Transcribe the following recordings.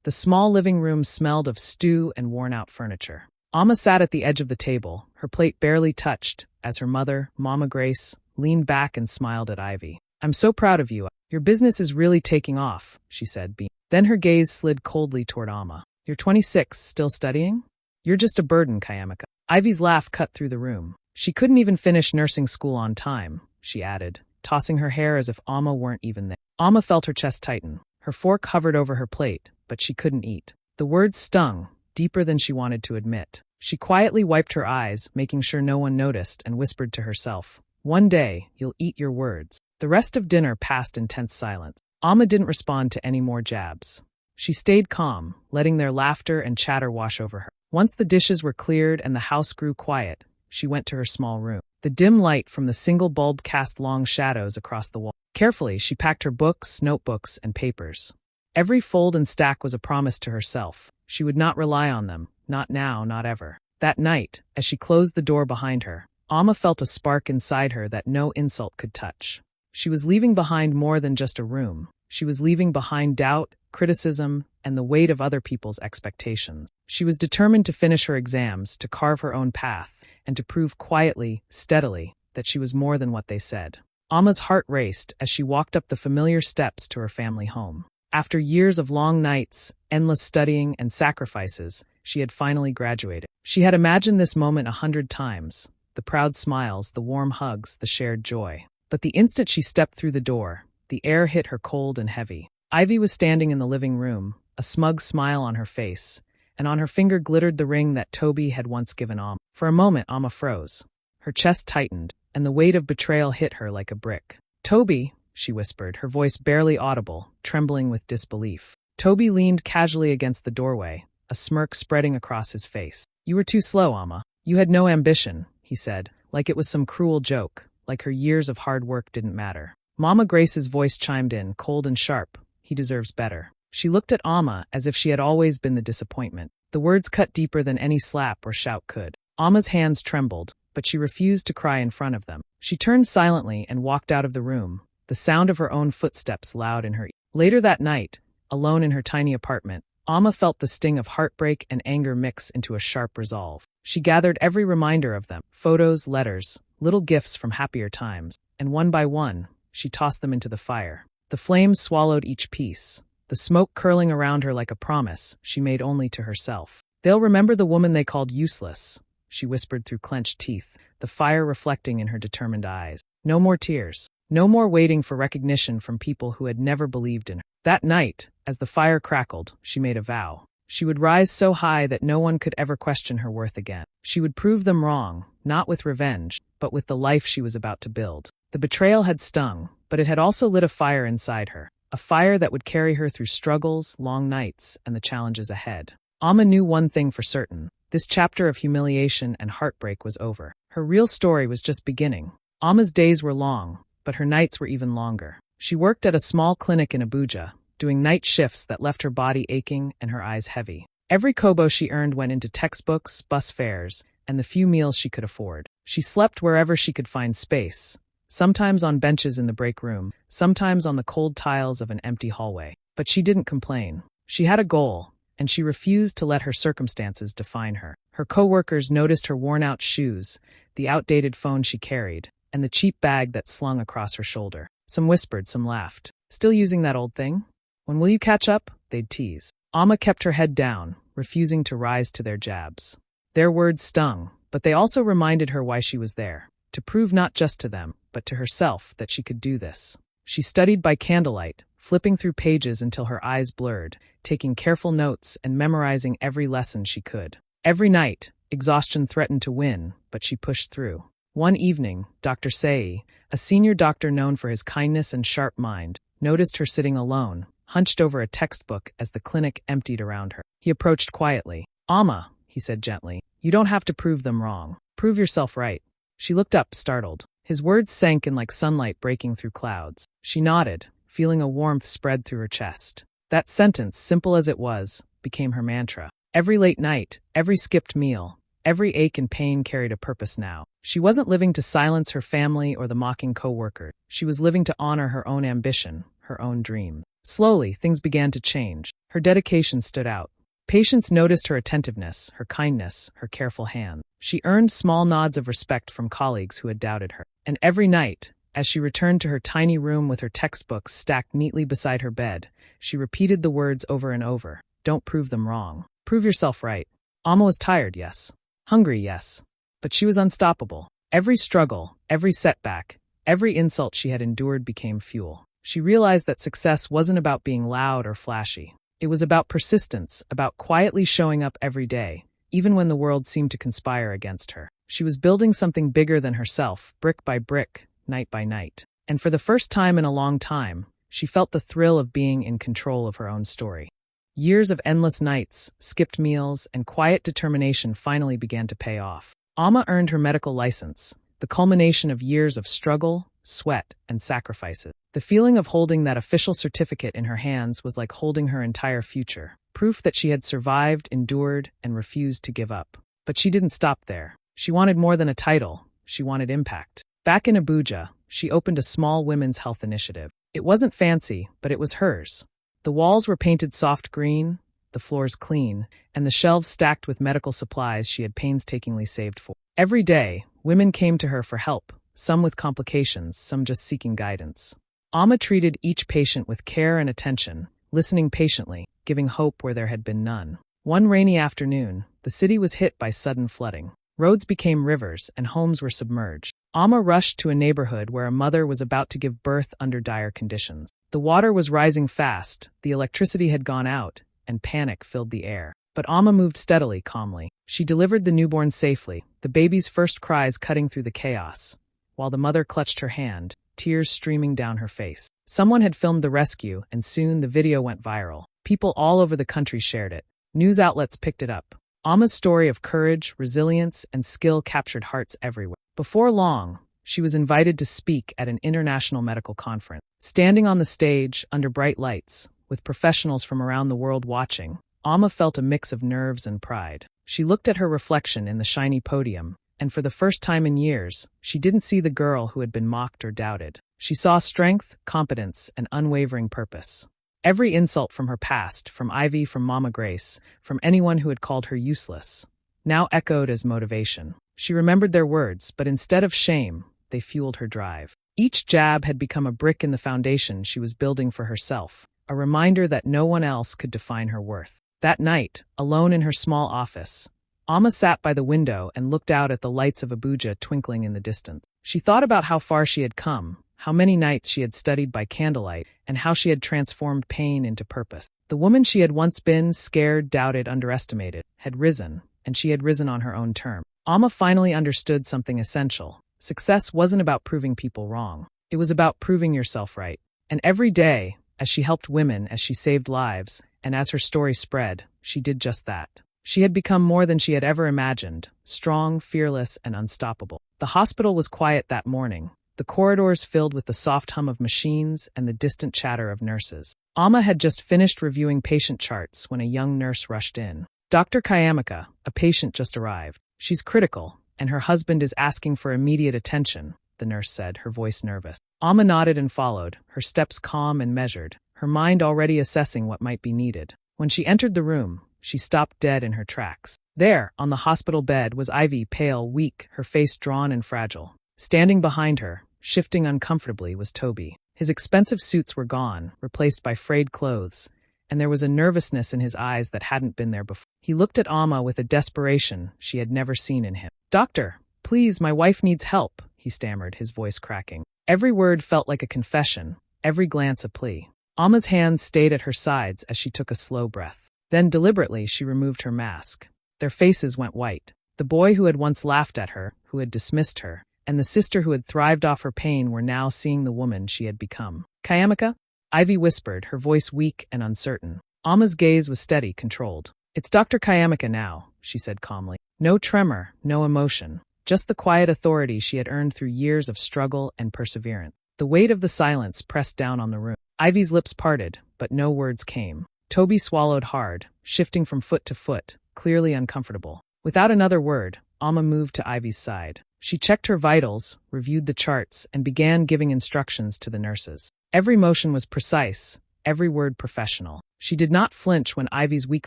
The small living room smelled of stew and worn-out furniture. Amma sat at the edge of the table, her plate barely touched, as her mother, Mama Grace, leaned back and smiled at Ivy. "I'm so proud of you. Your business is really taking off," she said. Then her gaze slid coldly toward Amma. "You're 26, still studying? You're just a burden, Kayamika." Ivy's laugh cut through the room. "She couldn't even finish nursing school on time," she added, tossing her hair as if Amma weren't even there. Amma felt her chest tighten. Her fork hovered over her plate, but she couldn't eat. The words stung, deeper than she wanted to admit. She quietly wiped her eyes, making sure no one noticed, and whispered to herself, "One day, you'll eat your words." The rest of dinner passed in tense silence. Amma didn't respond to any more jabs. She stayed calm, letting their laughter and chatter wash over her. Once the dishes were cleared and the house grew quiet, she went to her small room. The dim light from the single bulb cast long shadows across the wall. Carefully, she packed her books, notebooks, and papers. Every fold and stack was a promise to herself. She would not rely on them, not now, not ever. That night, as she closed the door behind her, Amma felt a spark inside her that no insult could touch. She was leaving behind more than just a room. She was leaving behind doubt, criticism, and the weight of other people's expectations. She was determined to finish her exams, to carve her own path, and to prove quietly, steadily, that she was more than what they said. Amma's heart raced as she walked up the familiar steps to her family home. After years of long nights, endless studying, and sacrifices, she had finally graduated. She had imagined this moment 100 times, the proud smiles, the warm hugs, the shared joy. But the instant she stepped through the door, the air hit her cold and heavy. Ivy was standing in the living room, a smug smile on her face, and on her finger glittered the ring that Toby had once given Amma. For a moment, Amma froze. Her chest tightened, and the weight of betrayal hit her like a brick. "Toby," she whispered, her voice barely audible, trembling with disbelief. Toby leaned casually against the doorway, a smirk spreading across his face. "You were too slow, Amma. You had no ambition," he said, like it was some cruel joke, like her years of hard work didn't matter. Mama Grace's voice chimed in, cold and sharp. "He deserves better." She looked at Amma as if she had always been the disappointment. The words cut deeper than any slap or shout could. Amma's hands trembled, but she refused to cry in front of them. She turned silently and walked out of the room, the sound of her own footsteps loud in her ear. Later that night, alone in her tiny apartment, Amma felt the sting of heartbreak and anger mix into a sharp resolve. She gathered every reminder of them, photos, letters, little gifts from happier times, and one by one, she tossed them into the fire. The flames swallowed each piece, the smoke curling around her like a promise she made only to herself. "They'll remember the woman they called useless," she whispered through clenched teeth, the fire reflecting in her determined eyes. No more tears. No more waiting for recognition from people who had never believed in her. That night, as the fire crackled, she made a vow. She would rise so high that no one could ever question her worth again. She would prove them wrong, not with revenge, but with the life she was about to build. The betrayal had stung, but it had also lit a fire inside her, a fire that would carry her through struggles, long nights, and the challenges ahead. Amma knew one thing for certain. This chapter of humiliation and heartbreak was over. Her real story was just beginning. Amma's days were long, but her nights were even longer. She worked at a small clinic in Abuja, doing night shifts that left her body aching and her eyes heavy. Every kobo she earned went into textbooks, bus fares, and the few meals she could afford. She slept wherever she could find space, sometimes on benches in the break room, sometimes on the cold tiles of an empty hallway. But she didn't complain. She had a goal, and she refused to let her circumstances define her. Her coworkers noticed her worn-out shoes, the outdated phone she carried, and the cheap bag that slung across her shoulder. Some whispered, some laughed. "Still using that old thing? When will you catch up?" they'd tease. Amma kept her head down, refusing to rise to their jabs. Their words stung, but they also reminded her why she was there, to prove not just to them, but to herself that she could do this. She studied by candlelight, flipping through pages until her eyes blurred, taking careful notes and memorizing every lesson she could. Every night, exhaustion threatened to win, but she pushed through. One evening, Dr. Say, a senior doctor known for his kindness and sharp mind, noticed her sitting alone, hunched over a textbook as the clinic emptied around her. He approached quietly. "Amma," he said gently, "you don't have to prove them wrong. Prove yourself right." She looked up, startled. His words sank in like sunlight breaking through clouds. She nodded, feeling a warmth spread through her chest. That sentence, simple as it was, became her mantra. Every late night, every skipped meal, every ache and pain carried a purpose now. She wasn't living to silence her family or the mocking co-worker. She was living to honor her own ambition, her own dream. Slowly, things began to change. Her dedication stood out. Patients noticed her attentiveness, her kindness, her careful hand. She earned small nods of respect from colleagues who had doubted her. And every night, as she returned to her tiny room with her textbooks stacked neatly beside her bed, she repeated the words over and over. Don't prove them wrong. Prove yourself right. Alma was tired, yes. Hungry, yes. But she was unstoppable. Every struggle, every setback, every insult she had endured became fuel. She realized that success wasn't about being loud or flashy. It was about persistence, about quietly showing up every day, even when the world seemed to conspire against her. She was building something bigger than herself, brick by brick, night by night. And for the first time in a long time, she felt the thrill of being in control of her own story. Years of endless nights, skipped meals, and quiet determination finally began to pay off. Alma earned her medical license, the culmination of years of struggle, sweat, and sacrifices. The feeling of holding that official certificate in her hands was like holding her entire future, proof that she had survived, endured, and refused to give up. But she didn't stop there. She wanted more than a title. She wanted impact. Back in Abuja, she opened a small women's health initiative. It wasn't fancy, but it was hers. The walls were painted soft green, the floors clean, and the shelves stacked with medical supplies she had painstakingly saved for. Every day, women came to her for help, some with complications, some just seeking guidance. Alma treated each patient with care and attention, listening patiently, giving hope where there had been none. One rainy afternoon, the city was hit by sudden flooding. Roads became rivers and homes were submerged. Alma rushed to a neighborhood where a mother was about to give birth under dire conditions. The water was rising fast, the electricity had gone out, and panic filled the air. But Alma moved steadily, calmly. She delivered the newborn safely, the baby's first cries cutting through the chaos, while the mother clutched her hand, tears streaming down her face. Someone had filmed the rescue, and soon the video went viral. People all over the country shared it. News outlets picked it up. Alma's story of courage, resilience, and skill captured hearts everywhere. Before long, she was invited to speak at an international medical conference. Standing on the stage, under bright lights, with professionals from around the world watching, Alma felt a mix of nerves and pride. She looked at her reflection in the shiny podium, and for the first time in years, she didn't see the girl who had been mocked or doubted. She saw strength, competence, and unwavering purpose. Every insult from her past, from Ivy, from Mama Grace, from anyone who had called her useless, now echoed as motivation. She remembered their words, but instead of shame, they fueled her drive. Each jab had become a brick in the foundation she was building for herself, a reminder that no one else could define her worth. That night, alone in her small office, Alma sat by the window and looked out at the lights of Abuja twinkling in the distance. She thought about how far she had come, how many nights she had studied by candlelight, and how she had transformed pain into purpose. The woman she had once been, scared, doubted, underestimated, had risen, and she had risen on her own terms. Alma finally understood something essential. Success wasn't about proving people wrong. It was about proving yourself right. And every day, as she helped women, as she saved lives, and as her story spread, she did just that. She had become more than she had ever imagined, strong, fearless, and unstoppable. The hospital was quiet that morning, the corridors filled with the soft hum of machines and the distant chatter of nurses. Alma had just finished reviewing patient charts when a young nurse rushed in. Dr. Kayamaka, a patient just arrived. She's critical, and her husband is asking for immediate attention, the nurse said, her voice nervous. Alma nodded and followed, her steps calm and measured, her mind already assessing what might be needed. When she entered the room, she stopped dead in her tracks. There, on the hospital bed, was Ivy, pale, weak, her face drawn and fragile. Standing behind her, shifting uncomfortably, was Toby. His expensive suits were gone, replaced by frayed clothes, and there was a nervousness in his eyes that hadn't been there before. He looked at Alma with a desperation she had never seen in him. "Doctor, please, my wife needs help," he stammered, his voice cracking. Every word felt like a confession, every glance a plea. Alma's hands stayed at her sides as she took a slow breath. Then deliberately she removed her mask. Their faces went white. The boy who had once laughed at her, who had dismissed her, and the sister who had thrived off her pain were now seeing the woman she had become. "Kayamaka?" Ivy whispered, her voice weak and uncertain. Alma's gaze was steady, controlled. "It's Dr. Kayamaka now," she said calmly. No tremor, no emotion, just the quiet authority she had earned through years of struggle and perseverance. The weight of the silence pressed down on the room. Ivy's lips parted, but no words came. Toby swallowed hard, shifting from foot to foot, clearly uncomfortable. Without another word, Alma moved to Ivy's side. She checked her vitals, reviewed the charts, and began giving instructions to the nurses. Every motion was precise, every word professional. She did not flinch when Ivy's weak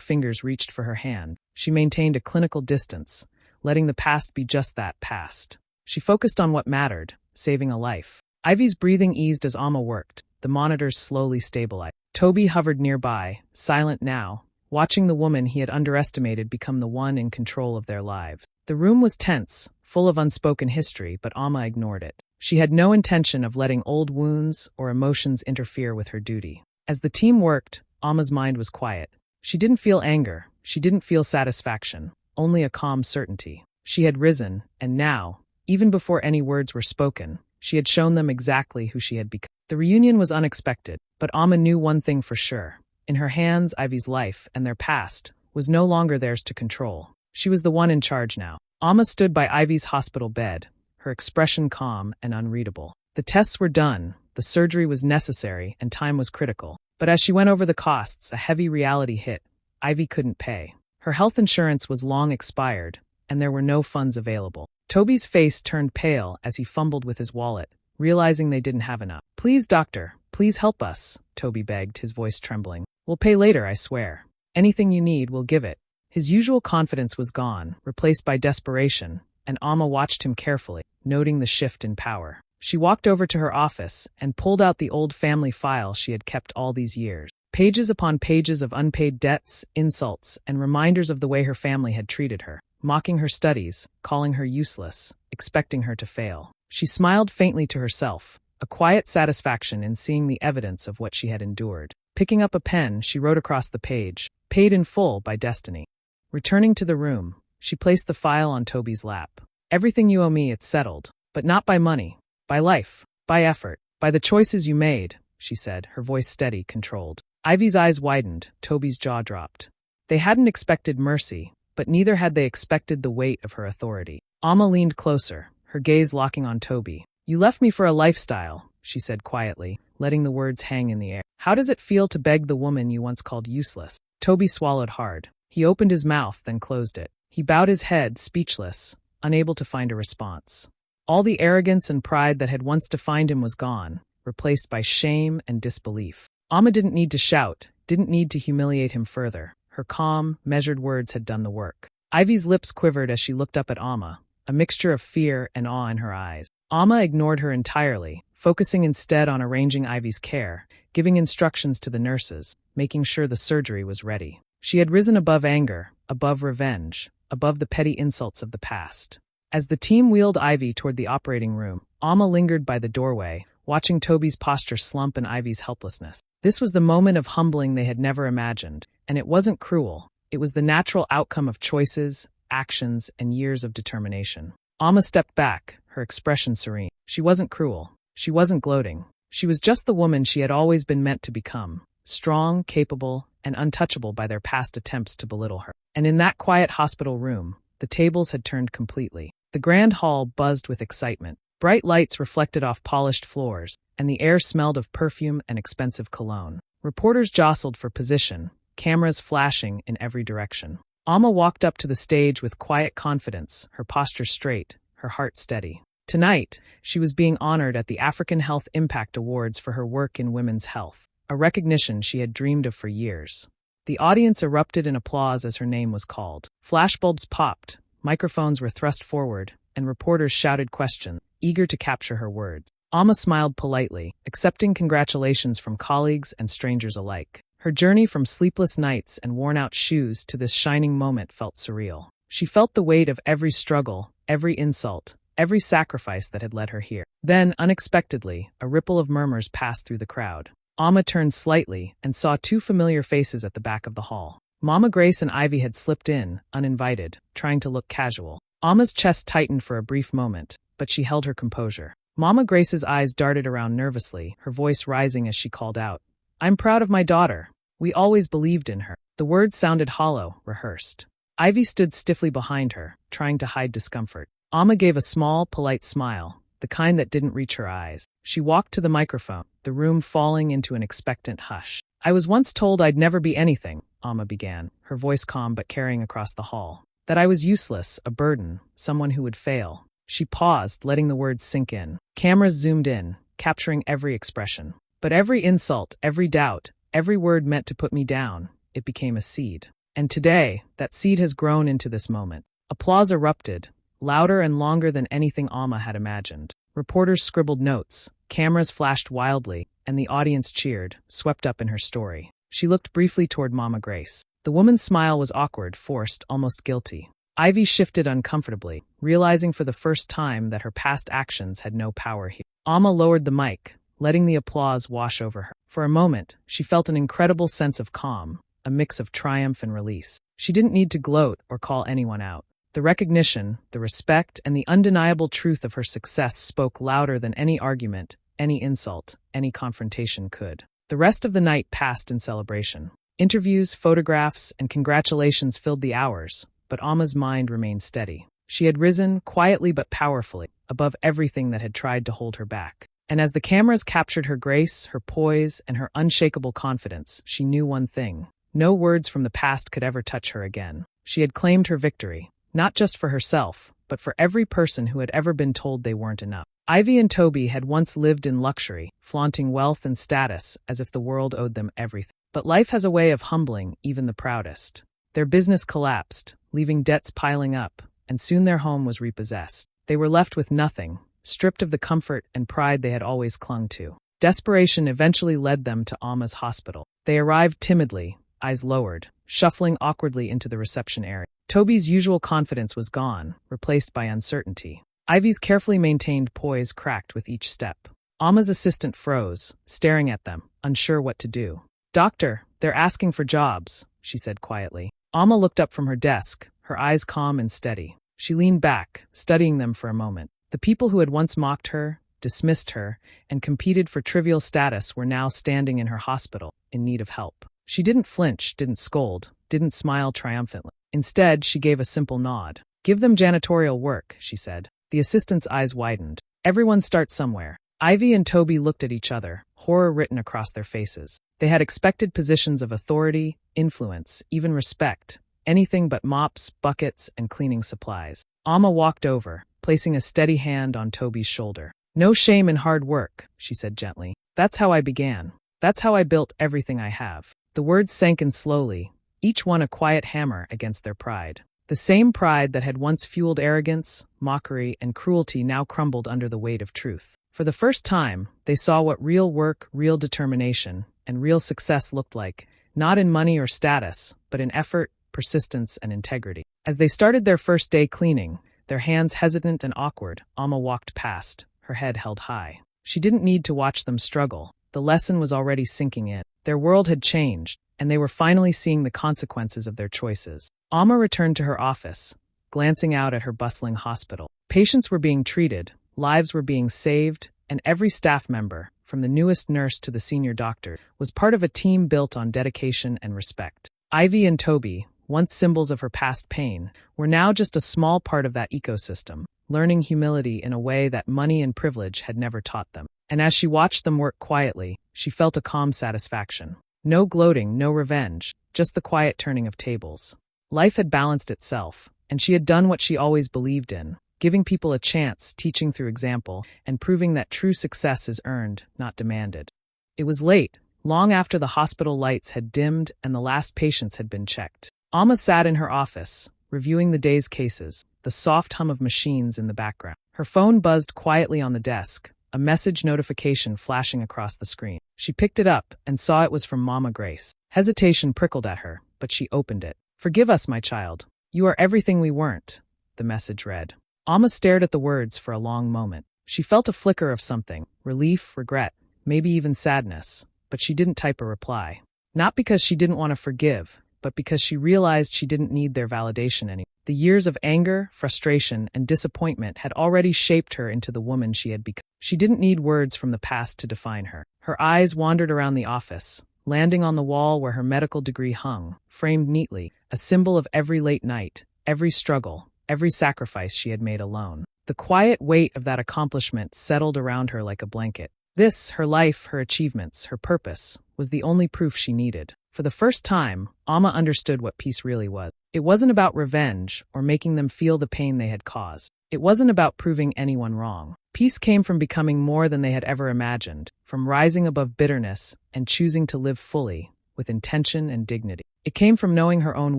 fingers reached for her hand. She maintained a clinical distance, letting the past be just that, past. She focused on what mattered, saving a life. Ivy's breathing eased as Amma worked. The monitors slowly stabilized. Toby hovered nearby, silent now, watching the woman he had underestimated become the one in control of their lives. The room was tense, full of unspoken history, but Amma ignored it. She had no intention of letting old wounds or emotions interfere with her duty. As the team worked, Amma's mind was quiet. She didn't feel anger, she didn't feel satisfaction, only a calm certainty. She had risen, and now, even before any words were spoken, she had shown them exactly who she had become. The reunion was unexpected, but Amma knew one thing for sure. In her hands, Ivy's life, and their past, was no longer theirs to control. She was the one in charge now. Amma stood by Ivy's hospital bed, her expression calm and unreadable. The tests were done, the surgery was necessary, and time was critical. But as she went over the costs, a heavy reality hit. Ivy couldn't pay. Her health insurance was long expired, and there were no funds available. Toby's face turned pale as he fumbled with his wallet, realizing they didn't have enough. "Please, doctor, please help us," Toby begged, his voice trembling. "We'll pay later, I swear. Anything you need, we'll give it." His usual confidence was gone, replaced by desperation, and Amma watched him carefully, noting the shift in power. She walked over to her office and pulled out the old family file she had kept all these years. Pages upon pages of unpaid debts, insults, and reminders of the way her family had treated her, mocking her studies, calling her useless, expecting her to fail. She smiled faintly to herself, a quiet satisfaction in seeing the evidence of what she had endured. Picking up a pen, she wrote across the page, "Paid in full by destiny." Returning to the room, she placed the file on Toby's lap. "Everything you owe me, it's settled, but not by money, by life, by effort, by the choices you made," she said, her voice steady, controlled. Ivy's eyes widened, Toby's jaw dropped. They hadn't expected mercy, but neither had they expected the weight of her authority. Amma leaned closer, her gaze locking on Toby. "You left me for a lifestyle," she said quietly, letting the words hang in the air. "How does it feel to beg the woman you once called useless?" Toby swallowed hard. He opened his mouth, then closed it. He bowed his head, speechless, unable to find a response. All the arrogance and pride that had once defined him was gone, replaced by shame and disbelief. Amma didn't need to shout, didn't need to humiliate him further. Her calm, measured words had done the work. Ivy's lips quivered as she looked up at Amma, a mixture of fear and awe in her eyes. Amma ignored her entirely, focusing instead on arranging Ivy's care, giving instructions to the nurses, making sure the surgery was ready. She had risen above anger, above revenge, above the petty insults of the past. As the team wheeled Ivy toward the operating room, Amma lingered by the doorway, watching Toby's posture slump and Ivy's helplessness. This was the moment of humbling they had never imagined, and it wasn't cruel. It was the natural outcome of choices, actions, and years of determination. Amma stepped back, her expression serene. She wasn't cruel. She wasn't gloating. She was just the woman she had always been meant to become, strong, capable, and untouchable by their past attempts to belittle her. And in that quiet hospital room, the tables had turned completely. The grand hall buzzed with excitement. Bright lights reflected off polished floors, and the air smelled of perfume and expensive cologne. Reporters jostled for position, cameras flashing in every direction. Amma walked up to the stage with quiet confidence, her posture straight, her heart steady. Tonight, she was being honored at the African Health Impact Awards for her work in women's health, a recognition she had dreamed of for years. The audience erupted in applause as her name was called. Flashbulbs popped, microphones were thrust forward, and reporters shouted questions, eager to capture her words. Amma smiled politely, accepting congratulations from colleagues and strangers alike. Her journey from sleepless nights and worn-out shoes to this shining moment felt surreal. She felt the weight of every struggle, every insult, every sacrifice that had led her here. Then, unexpectedly, a ripple of murmurs passed through the crowd. Amma turned slightly and saw two familiar faces at the back of the hall. Mama Grace and Ivy had slipped in, uninvited, trying to look casual. Amma's chest tightened for a brief moment, but she held her composure. Mama Grace's eyes darted around nervously, her voice rising as she called out, "I'm proud of my daughter. We always believed in her." The words sounded hollow, rehearsed. Ivy stood stiffly behind her, trying to hide discomfort. Amma gave a small, polite smile, the kind that didn't reach her eyes. She walked to the microphone, the room falling into an expectant hush. "I was once told I'd never be anything," Amma began, her voice calm but carrying across the hall. "That I was useless, a burden, someone who would fail." She paused, letting the words sink in. Cameras zoomed in, capturing every expression. But every insult, every doubt, Every word meant to put me down. It became a seed. And today, that seed has grown into this moment. Applause erupted, louder and longer than anything Alma had imagined. Reporters scribbled notes, cameras flashed wildly, and the audience cheered, swept up in her story. She looked briefly toward Mama Grace. The woman's smile was awkward, forced, almost guilty. Ivy shifted uncomfortably, realizing for the first time that her past actions had no power here. Alma lowered the mic, letting the applause wash over her. For a moment, she felt an incredible sense of calm, a mix of triumph and release. She didn't need to gloat or call anyone out. The recognition, the respect, and the undeniable truth of her success spoke louder than any argument, any insult, any confrontation could. The rest of the night passed in celebration. Interviews, photographs, and congratulations filled the hours, but Alma's mind remained steady. She had risen, quietly but powerfully, above everything that had tried to hold her back. And as the cameras captured her grace, her poise, and her unshakable confidence, she knew one thing. No words from the past could ever touch her again. She had claimed her victory, not just for herself, but for every person who had ever been told they weren't enough. Ivy and Toby had once lived in luxury, flaunting wealth and status as if the world owed them everything. But life has a way of humbling even the proudest. Their business collapsed, leaving debts piling up, and soon their home was repossessed. They were left with nothing, stripped of the comfort and pride they had always clung to. Desperation eventually led them to Alma's hospital. They arrived timidly, eyes lowered, shuffling awkwardly into the reception area. Toby's usual confidence was gone, replaced by uncertainty. Ivy's carefully maintained poise cracked with each step. Alma's assistant froze, staring at them, unsure what to do. "Doctor, they're asking for jobs," she said quietly. Alma looked up from her desk, her eyes calm and steady. She leaned back, studying them for a moment. The people who had once mocked her, dismissed her, and competed for trivial status were now standing in her hospital, in need of help. She didn't flinch, didn't scold, didn't smile triumphantly. Instead, she gave a simple nod. "Give them janitorial work," she said. The assistant's eyes widened. "Everyone starts somewhere." Ivy and Toby looked at each other, horror written across their faces. They had expected positions of authority, influence, even respect, anything but mops, buckets, and cleaning supplies. Alma walked over, placing a steady hand on Toby's shoulder. "No shame in hard work," she said gently. "That's how I began. That's how I built everything I have." The words sank in slowly, each one a quiet hammer against their pride. The same pride that had once fueled arrogance, mockery, and cruelty now crumbled under the weight of truth. For the first time, they saw what real work, real determination, and real success looked like, not in money or status, but in effort, persistence, and integrity. As they started their first day cleaning, their hands hesitant and awkward, Alma walked past, her head held high. She didn't need to watch them struggle. The lesson was already sinking in. Their world had changed, and they were finally seeing the consequences of their choices. Alma returned to her office, glancing out at her bustling hospital. Patients were being treated, lives were being saved, and every staff member, from the newest nurse to the senior doctor, was part of a team built on dedication and respect. Ivy and Toby, once symbols of her past pain, were now just a small part of that ecosystem, learning humility in a way that money and privilege had never taught them. And as she watched them work quietly, she felt a calm satisfaction. No gloating, no revenge, just the quiet turning of tables. Life had balanced itself, and she had done what she always believed in, giving people a chance, teaching through example, and proving that true success is earned, not demanded. It was late, long after the hospital lights had dimmed and the last patients had been checked. Alma sat in her office, reviewing the day's cases, the soft hum of machines in the background. Her phone buzzed quietly on the desk, a message notification flashing across the screen. She picked it up and saw it was from Mama Grace. Hesitation prickled at her, but she opened it. "Forgive us, my child. You are everything we weren't," the message read. Alma stared at the words for a long moment. She felt a flicker of something, relief, regret, maybe even sadness, but she didn't type a reply. Not because she didn't want to forgive, but because she realized she didn't need their validation anymore. The years of anger, frustration, and disappointment had already shaped her into the woman she had become. She didn't need words from the past to define her. Her eyes wandered around the office, landing on the wall where her medical degree hung, framed neatly, a symbol of every late night, every struggle, every sacrifice she had made alone. The quiet weight of that accomplishment settled around her like a blanket. This, her life, her achievements, her purpose, was the only proof she needed. For the first time, Alma understood what peace really was. It wasn't about revenge or making them feel the pain they had caused. It wasn't about proving anyone wrong. Peace came from becoming more than they had ever imagined, from rising above bitterness and choosing to live fully, with intention and dignity. It came from knowing her own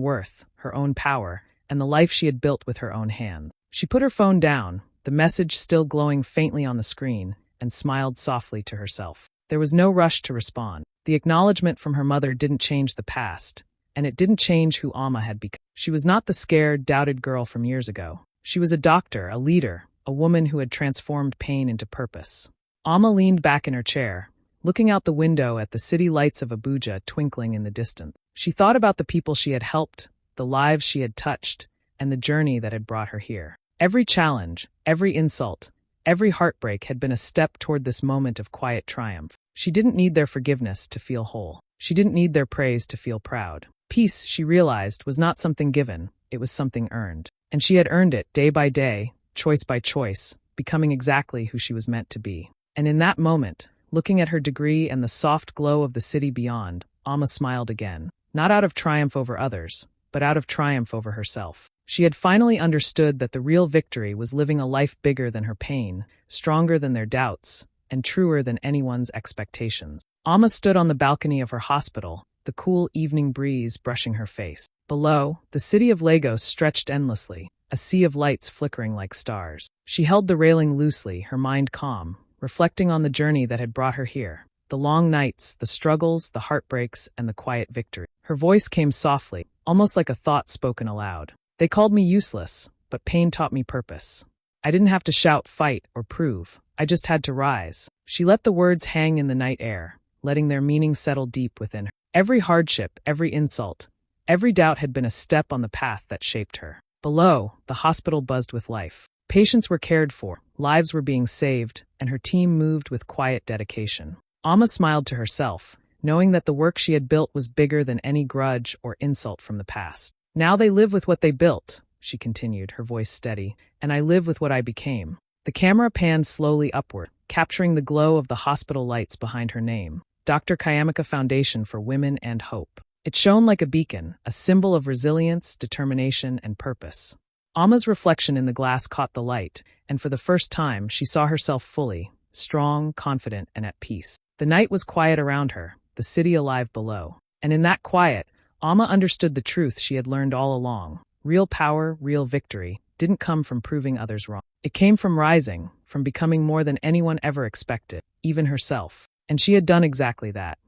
worth, her own power, and the life she had built with her own hands. She put her phone down, the message still glowing faintly on the screen, and smiled softly to herself. There was no rush to respond. The acknowledgement from her mother didn't change the past, and it didn't change who Alma had become. She was not the scared, doubted girl from years ago. She was a doctor, a leader, a woman who had transformed pain into purpose. Alma leaned back in her chair, looking out the window at the city lights of Abuja twinkling in the distance. She thought about the people she had helped, the lives she had touched, and the journey that had brought her here. Every challenge, every insult, every heartbreak had been a step toward this moment of quiet triumph. She didn't need their forgiveness to feel whole. She didn't need their praise to feel proud. Peace, she realized, was not something given, it was something earned. And she had earned it day by day, choice by choice, becoming exactly who she was meant to be. And in that moment, looking at her degree and the soft glow of the city beyond, Alma smiled again, not out of triumph over others, but out of triumph over herself. She had finally understood that the real victory was living a life bigger than her pain, stronger than their doubts, and truer than anyone's expectations. Alma stood on the balcony of her hospital, the cool evening breeze brushing her face. Below, the city of Lagos stretched endlessly, a sea of lights flickering like stars. She held the railing loosely, her mind calm, reflecting on the journey that had brought her here. The long nights, the struggles, the heartbreaks, and the quiet victory. Her voice came softly, almost like a thought spoken aloud. They called me useless, but pain taught me purpose. I didn't have to shout, fight, or prove. I just had to rise. She let the words hang in the night air, letting their meaning settle deep within her. Every hardship, every insult, every doubt had been a step on the path that shaped her. Below, the hospital buzzed with life. Patients were cared for, lives were being saved, and her team moved with quiet dedication. Alma smiled to herself, knowing that the work she had built was bigger than any grudge or insult from the past. Now they live with what they built, she continued, her voice steady, and I live with what I became. The camera panned slowly upward, capturing the glow of the hospital lights behind her name, Dr. Kayamaka Foundation for Women and Hope. It shone like a beacon, a symbol of resilience, determination, and purpose. Alma's reflection in the glass caught the light, and for the first time she saw herself fully, strong, confident, and at peace. The night was quiet around her, the city alive below. And in that quiet, Alma understood the truth she had learned all along. Real power, real victory, didn't come from proving others wrong. It came from rising, from becoming more than anyone ever expected, even herself. And she had done exactly that.